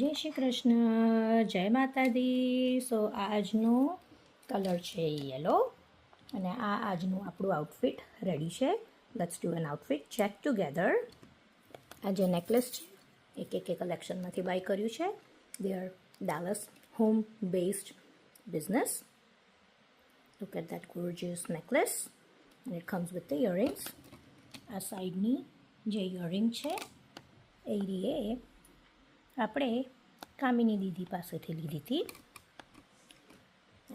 જય શ્રી કૃષ્ણ, જય માતાજી. સો આજનો કલર છે યલો અને આ આજનું આપણું આઉટફિટ રેડી છે. Let's do an outfit check together. આ જે નેકલેસ છે એક કલેક્શનમાંથી બાય કર્યું છે. They are Dallas home based business. Look at that gorgeous necklace and it comes with the earrings. આ સાઈડની જે ઇયરિંગ છે એ આપણે કામિની દીદી પાસેથી લીધી હતી.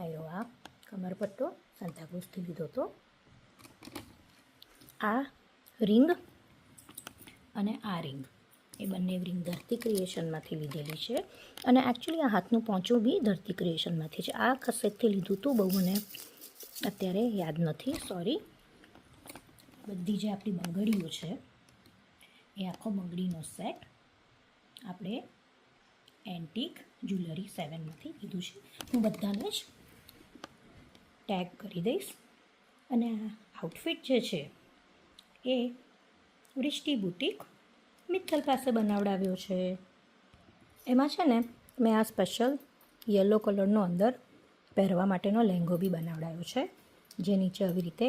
આવ્યો આ કમરપટ્ટો સાંતાક્રુઝથી લીધો હતો. આ રિંગ અને આ રિંગ એ બંને રિંગ ધરતી ક્રિએશનમાંથી લીધેલી છે અને એકચ્યુઅલી આ હાથનું પોંચું બી ધરતી ક્રિએશનમાંથી છે. આ કસેકથી લીધું હતું, બહુ મને અત્યારે યાદ નથી, સોરી. બધી જે આપણી બંગડીઓ છે એ આખો બંગડીનો સેટ આપણે એન્ટિક જ્વેલરી 7માંથી લીધું છે. હું બધાને જ ટેગ કરી દઈશ. અને આ આઉટફિટ જે છે એ વૃષ્ટિ બુટિક મિત્તલ પાસે બનાવડાવ્યો છે. એમાં છે ને મેં આ સ્પેશિયલ યલો કલરનો અંદર પહેરવા માટેનો લહેંગો બી બનાવડાવ્યો છે, જે નીચે આવી રીતે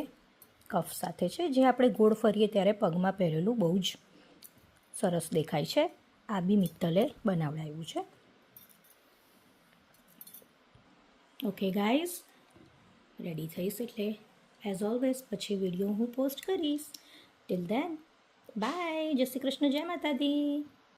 કફ સાથે છે, જે આપણે ગોળ ફરીએ ત્યારે પગમાં પહેરેલું બહુ જ સરસ દેખાય છે. આ બી મિત્તલે બનાવડાવ્યું છે. ઓકે ગાઈઝ, રેડી થઈશ એટલે એઝ ઓલવેઝ પછી વિડીયો હું પોસ્ટ કરીશ. Till then bye. જય શ્રી કૃષ્ણ, જય માતાજી.